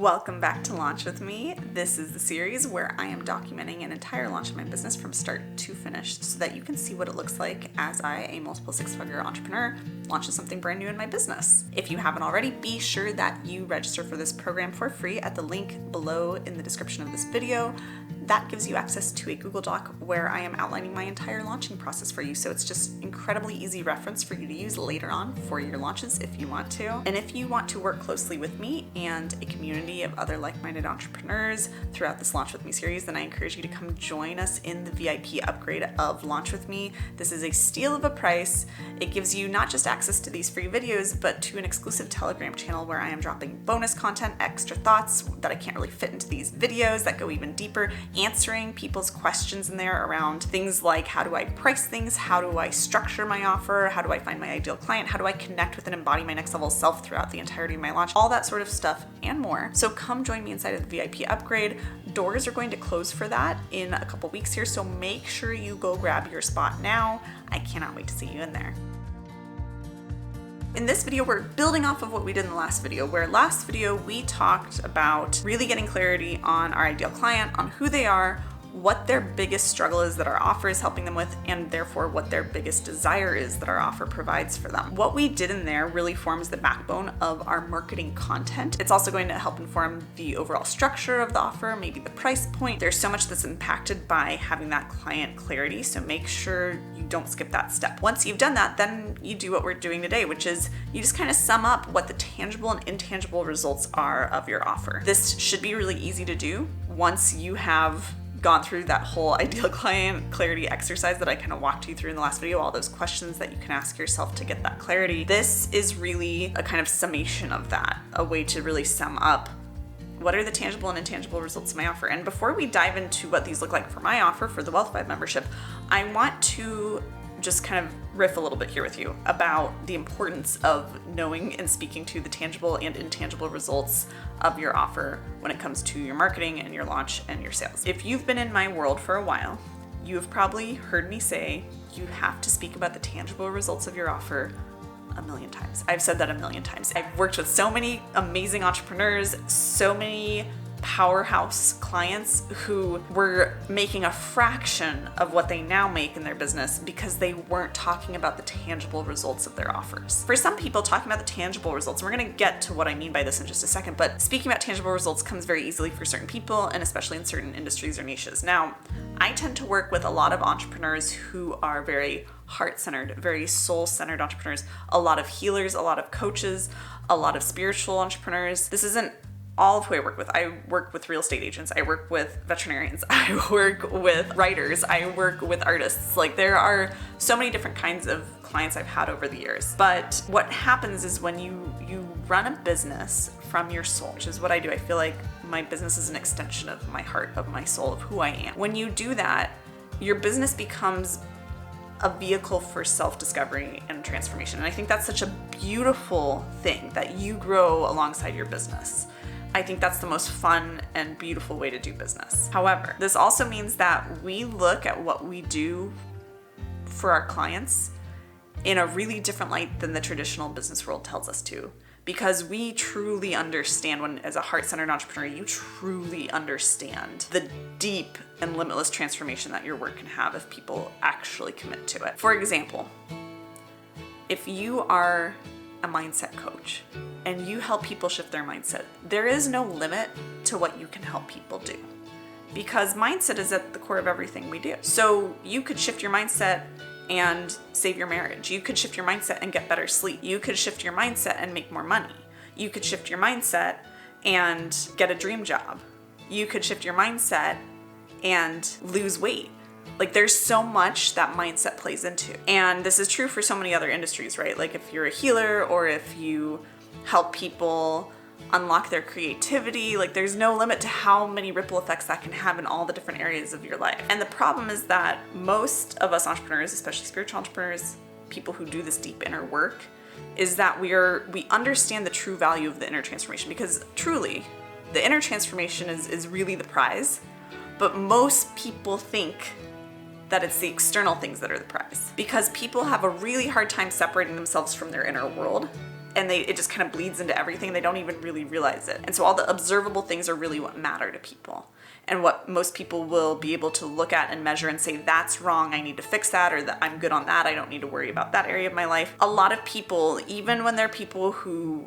Welcome back to Launch With Me. This is the series where I am documenting an entire launch of my business from start to finish so that you can see what it looks like as I, a multiple six-figure entrepreneur, launches something brand new in my business. If you haven't already, be sure that you register for this program for free at the link below in the description of this video. That gives you access to a Google Doc where I am outlining my entire launching process for you. So it's just incredibly easy reference for you to use later on for your launches if you want to. And if you want to work closely with me and a community of other like-minded entrepreneurs throughout this Launch With Me series, then I encourage you to come join us in the VIP upgrade of Launch With Me. This is a steal of a price. It gives you not just access to these free videos, but to an exclusive Telegram channel where I am dropping bonus content, extra thoughts that I can't really fit into these videos that go even deeper, answering people's questions in there around things like how do I price things, how do I structure my offer, how do I find my ideal client, how do I connect with and embody my next level self throughout the entirety of my launch, all that sort of stuff and more. So come join me inside of the VIP upgrade. Doors are going to close for that in a couple weeks here, so make sure you go grab your spot now. I cannot wait to see you in there. In this video, we're building off of what we did in the last video, where last video we talked about really getting clarity on our ideal client, on who they are, what their biggest struggle is that our offer is helping them with, and therefore what their biggest desire is that our offer provides for them. What we did in there really forms the backbone of our marketing content. It's also going to help inform the overall structure of the offer, maybe the price point. There's so much that's impacted by having that client clarity, so make sure you don't skip that step. Once you've done that, then you do what we're doing today, which is you just kind of sum up what the tangible and intangible results are of your offer. This should be really easy to do once you have gone through that whole ideal client clarity exercise that I kind of walked you through in the last video, all those questions that you can ask yourself to get that clarity. This is really a kind of summation of that, a way to really sum up what are the tangible and intangible results of my offer. And before we dive into what these look like for my offer for the Wealth Vibe membership, I want to just kind of riff a little bit here with you about the importance of knowing and speaking to the tangible and intangible results of your offer when it comes to your marketing and your launch and your sales. If you've been in my world for a while, you have probably heard me say you have to speak about the tangible results of your offer a million times. I've said that a million times. I've worked with so many amazing entrepreneurs, so many powerhouse clients who were making a fraction of what they now make in their business because they weren't talking about the tangible results of their offers. For some people, talking about the tangible results, and we're going to get to what I mean by this in just a second, but speaking about tangible results comes very easily for certain people, and especially in certain industries or niches. Now, I tend to work with a lot of entrepreneurs who are very heart-centered, very soul-centered entrepreneurs, a lot of healers, a lot of coaches, a lot of spiritual entrepreneurs. This isn't all of who I work with. I work with real estate agents. I work with veterinarians. I work with writers. I work with artists. Like, there are so many different kinds of clients I've had over the years. But what happens is when you run a business from your soul, which is what I do. I feel like my business is an extension of my heart, of my soul, of who I am. When you do that, your business becomes a vehicle for self-discovery and transformation. And I think that's such a beautiful thing, that you grow alongside your business. I think that's the most fun and beautiful way to do business. However, this also means that we look at what we do for our clients in a really different light than the traditional business world tells us to, because we truly understand, when as a heart-centered entrepreneur, you truly understand the deep and limitless transformation that your work can have if people actually commit to it. For example, if you are a mindset coach and you help people shift their mindset, there is no limit to what you can help people do, because mindset is at the core of everything we do. So you could shift your mindset and save your marriage. You could shift your mindset and get better sleep. You could shift your mindset and make more money. You could shift your mindset and get a dream job. You could shift your mindset and lose weight. Like, there's so much that mindset plays into. And this is true for so many other industries, right? Like, if you're a healer or if you help people unlock their creativity, like, there's no limit to how many ripple effects that can have in all the different areas of your life. And the problem is that most of us entrepreneurs, especially spiritual entrepreneurs, people who do this deep inner work, is that we understand the true value of the inner transformation, because truly the inner transformation is really the prize. But most people think that it's the external things that are the prize, because people have a really hard time separating themselves from their inner world and it just kind of bleeds into everything. They don't even really realize it. And so all the observable things are really what matter to people, and what most people will be able to look at and measure and say, that's wrong, I need to fix that, or that I'm good on that, I don't need to worry about that area of my life. A lot of people, even when they're people who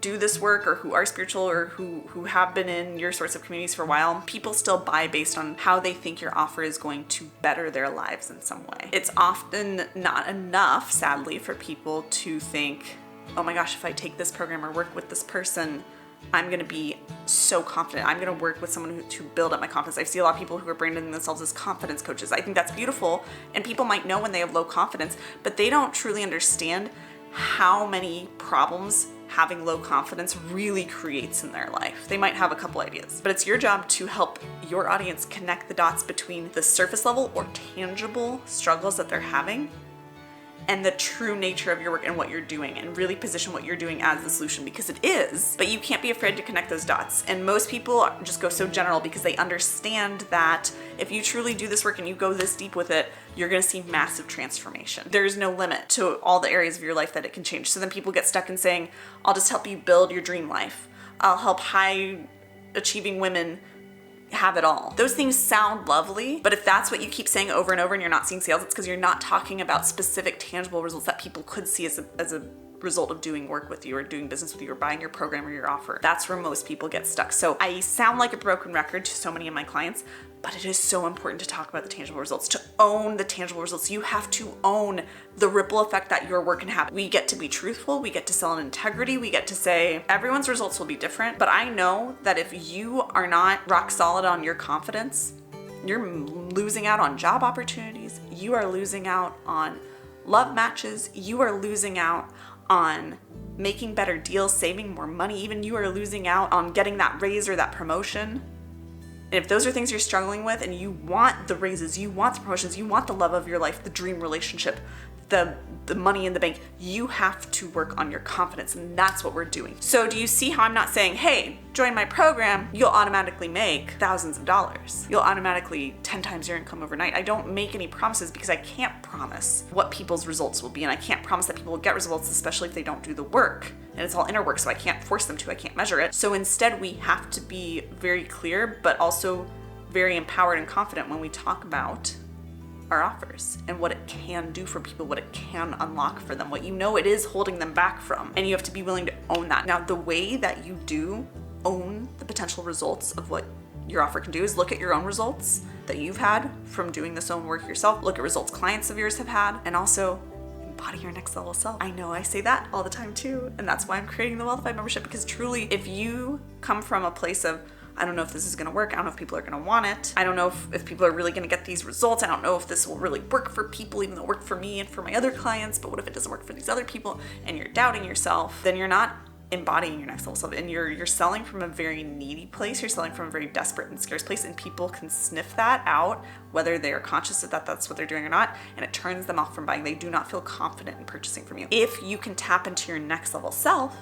do this work or who are spiritual or who have been in your sorts of communities for a while, people still buy based on how they think your offer is going to better their lives in some way. It's often not enough, sadly, for people to think, oh my gosh, if I take this program or work with this person, I'm going to be so confident. I'm going to work with someone to build up my confidence. I see a lot of people who are branding themselves as confidence coaches. I think that's beautiful, and people might know when they have low confidence, but they don't truly understand how many problems having low confidence really creates in their life. They might have a couple ideas, but it's your job to help your audience connect the dots between the surface level or tangible struggles that they're having and the true nature of your work and what you're doing, and really position what you're doing as the solution, because it is, but you can't be afraid to connect those dots. And most people just go so general because they understand that if you truly do this work and you go this deep with it, you're gonna see massive transformation. There's no limit to all the areas of your life that it can change. So then people get stuck in saying, I'll just help you build your dream life. I'll help high achieving women have it all. Those things sound lovely, but if that's what you keep saying over and over and you're not seeing sales, it's because you're not talking about specific tangible results that people could see as a result of doing work with you or doing business with you or buying your program or your offer. That's where most people get stuck. So I sound like a broken record to so many of my clients, but it is so important to talk about the tangible results, to own the tangible results. You have to own the ripple effect that your work can have. We get to be truthful, we get to sell in integrity, we get to say everyone's results will be different, but I know that if you are not rock solid on your confidence, you're losing out on job opportunities, you are losing out on love matches, you are losing out on making better deals, saving more money, even you are losing out on getting that raise or that promotion. And if those are things you're struggling with and you want the raises, you want the promotions, you want the love of your life, the dream relationship, the money in the bank, you have to work on your confidence, and that's what we're doing. So do you see how I'm not saying, hey, join my program, you'll automatically make thousands of dollars. You'll automatically 10 times your income overnight. I don't make any promises because I can't promise what people's results will be, and I can't promise that people will get results, especially if they don't do the work. And it's all inner work, so I can't force them to, I can't measure it. So instead, we have to be very clear, but also very empowered and confident when we talk about our offers and what it can do for people, what it can unlock for them, what you know it is holding them back from. And you have to be willing to own that. Now, the way that you do own the potential results of what your offer can do is look at your own results that you've had from doing this own work yourself, look at results clients of yours have had, and also embody your next level self. I know I say that all the time too, and that's why I'm creating the Wealthify membership, because truly, if you come from a place of, I don't know if this is gonna work, I don't know if people are gonna want it, I don't know if people are really gonna get these results, I don't know if this will really work for people, even though it worked for me and for my other clients, but what if it doesn't work for these other people, and you're doubting yourself, then you're not embodying your next level self, and you're selling from a very needy place, you're selling from a very desperate and scarce place, and people can sniff that out, whether they are conscious of that that's what they're doing or not, and it turns them off from buying. They do not feel confident in purchasing from you. If you can tap into your next level self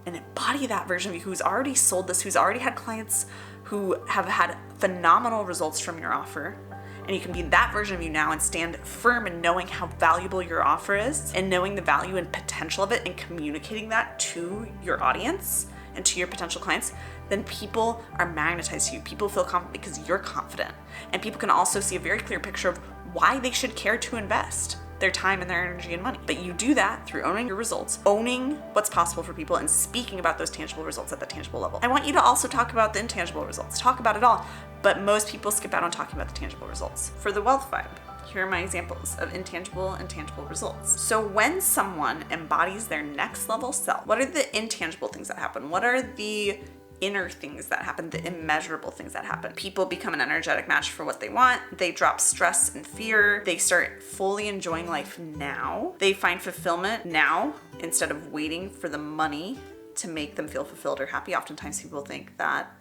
and embody that version of you who's already sold this, who's already had clients who have had phenomenal results from your offer, and you can be that version of you now and stand firm in knowing how valuable your offer is and knowing the value and potential of it and communicating that to your audience and to your potential clients, then people are magnetized to you. People feel confident because you're confident. And people can also see a very clear picture of why they should care to invest their time and their energy and money. But you do that through owning your results, owning what's possible for people, and speaking about those tangible results at the tangible level. I want you to also talk about the intangible results. Talk about it all. But most people skip out on talking about the tangible results. For the Wealth Vibe, here are my examples of intangible and tangible results. So when someone embodies their next level self, what are the intangible things that happen? What are the inner things that happen, the immeasurable things that happen? People become an energetic match for what they want. They drop stress and fear. They start fully enjoying life now. They find fulfillment now instead of waiting for the money to make them feel fulfilled or happy. Oftentimes people think that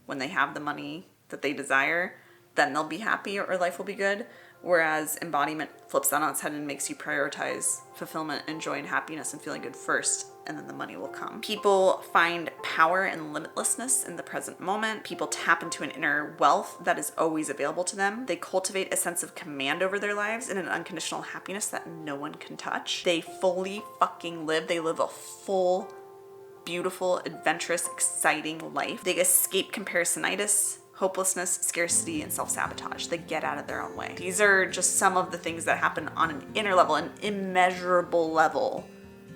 when they have the money that they desire, then they'll be happy or life will be good. Whereas embodiment flips that on its head and makes you prioritize fulfillment and joy and happiness and feeling good first, and then the money will come. People find power and limitlessness in the present moment. People tap into an inner wealth that is always available to them. They cultivate a sense of command over their lives and an unconditional happiness that no one can touch. They fully fucking live. They live a full, beautiful, adventurous, exciting life. They escape comparisonitis, hopelessness, scarcity, and self-sabotage. They get out of their own way. These are just some of the things that happen on an inner level, an immeasurable level,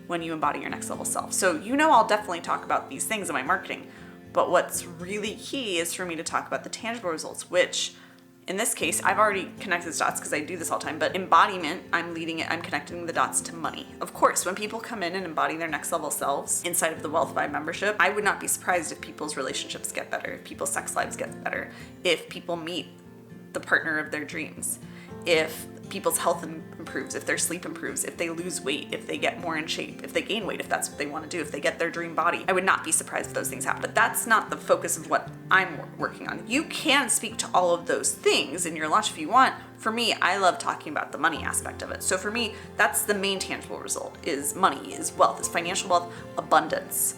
when you embody your next level self. So I'll definitely talk about these things in my marketing, but what's really key is for me to talk about the tangible results, which in this case, I've already connected the dots because I do this all the time, but embodiment, I'm connecting the dots to money. Of course, when people come in and embody their next level selves inside of the Wealth Vibe membership, I would not be surprised if people's relationships get better, if people's sex lives get better, if people meet the partner of their dreams, if people's health improves, if their sleep improves, if they lose weight, if they get more in shape, if they gain weight, if that's what they want to do, if they get their dream body. I would not be surprised if those things happen. But that's not the focus of what I'm working on. You can speak to all of those things in your launch if you want. For me, I love talking about the money aspect of it. So for me, that's the main tangible result, is money, is wealth, is financial wealth, abundance,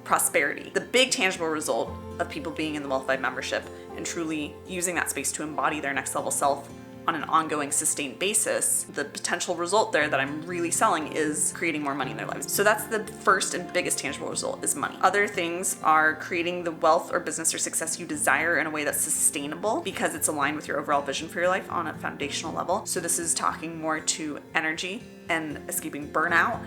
prosperity. The big tangible result of people being in the Wealth Vibe membership and truly using that space to embody their next level self on an ongoing, sustained basis, the potential result there that I'm really selling is creating more money in their lives. So that's the first and biggest tangible result, is money. Other things are creating the wealth or business or success you desire in a way that's sustainable because it's aligned with your overall vision for your life on a foundational level. So this is talking more to energy and escaping burnout,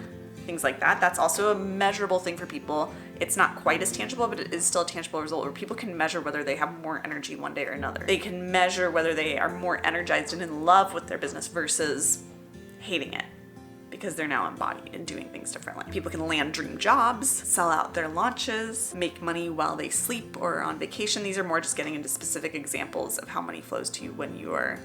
things like that. That's also a measurable thing for people. It's not quite as tangible, but it is still a tangible result where people can measure whether they have more energy one day or another. They can measure whether they are more energized and in love with their business versus hating it because they're now embodied and doing things differently. People can land dream jobs, sell out their launches, make money while they sleep or on vacation. These are more just getting into specific examples of how money flows to you when you are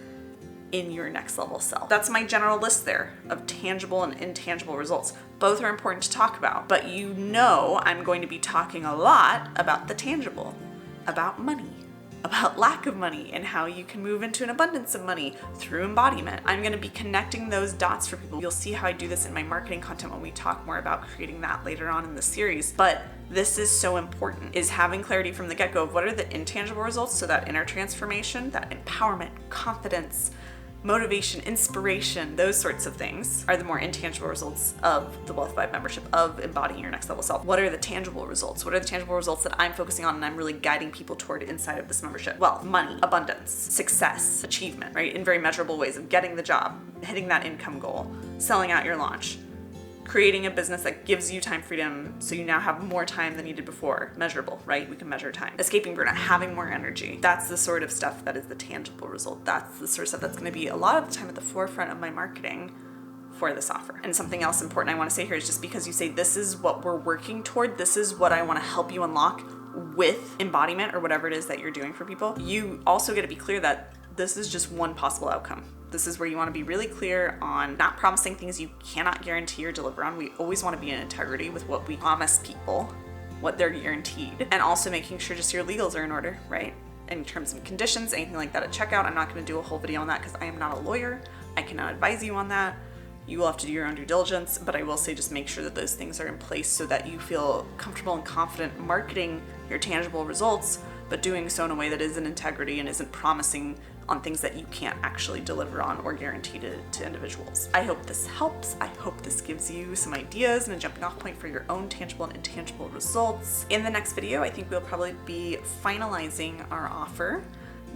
in your next level self. That's my general list there of tangible and intangible results. Both are important to talk about, but I'm going to be talking a lot about the tangible, about money, about lack of money, and how you can move into an abundance of money through embodiment. I'm going to be connecting those dots for people. You'll see how I do this in my marketing content when we talk more about creating that later on in the series. But this is so important, is having clarity from the get-go of what are the intangible results, so that inner transformation, that empowerment, confidence, motivation, inspiration, those sorts of things are the more intangible results of the Wealth Vibe membership, of embodying your next level self. What are the tangible results? What are the tangible results that I'm focusing on and I'm really guiding people toward inside of this membership? Wealth, money, abundance, success, achievement, right? In very measurable ways of getting the job, hitting that income goal, selling out your launch, creating a business that gives you time freedom so you now have more time than you did before. Measurable, right? We can measure time. Escaping burnout, having more energy. That's the sort of stuff that is the tangible result. That's the sort of stuff that's going to be a lot of the time at the forefront of my marketing for this offer. And something else important I want to say here is, just because you say this is what we're working toward, this is what I want to help you unlock with embodiment or whatever it is that you're doing for people, you also get to be clear that this is just one possible outcome. This is where you want to be really clear on not promising things you cannot guarantee or deliver on. We always want to be in integrity with what we promise people, what they're guaranteed, and also making sure just your legals are in order, right? Any terms and conditions, anything like that at checkout. I'm not going to do a whole video on that because I am not a lawyer. I cannot advise you on that. You will have to do your own due diligence, but I will say just make sure that those things are in place so that you feel comfortable and confident marketing your tangible results, but doing so in a way that is in integrity and isn't promising on things that you can't actually deliver on or guarantee to individuals. I hope this helps. I hope this gives you some ideas and a jumping off point for your own tangible and intangible results. In the next video, I think we'll probably be finalizing our offer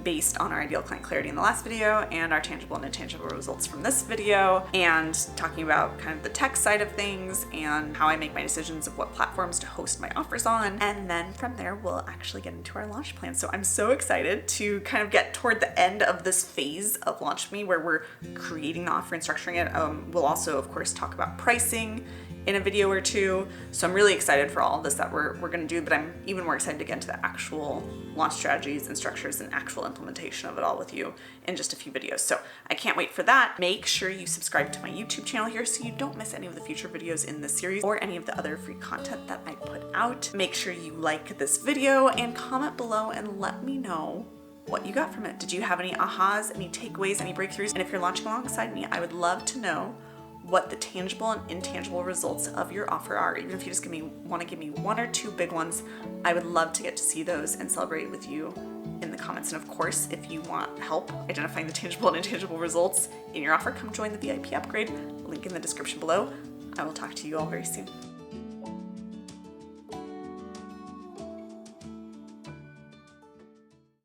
based on our ideal client clarity in the last video and our tangible and intangible results from this video, and talking about kind of the tech side of things and how I make my decisions of what platforms to host my offers on. And then from there, we'll actually get into our launch plan. So I'm so excited to kind of get toward the end of this phase of Launch Me, where we're creating the offer and structuring it. We'll also, of course, talk about pricing in a video or two. So I'm really excited for all of this that we're going to do, but I'm even more excited to get into the actual launch strategies and structures and actual implementation of it all with you in just a few videos. So I can't wait for that. Make sure you subscribe to my YouTube channel here so you don't miss any of the future videos in this series or any of the other free content that I put out. Make sure you like this video and comment below and let me know what you got from it. Did you have any ahas, any takeaways, any breakthroughs? And if you're launching alongside me, I would love to know what the tangible and intangible results of your offer are. Even if you just want to give me 1 or 2 big ones, I would love to get to see those and celebrate with you in the comments. And of course, if you want help identifying the tangible and intangible results in your offer, come join the VIP upgrade. Link in the description below. I will talk to you all very soon.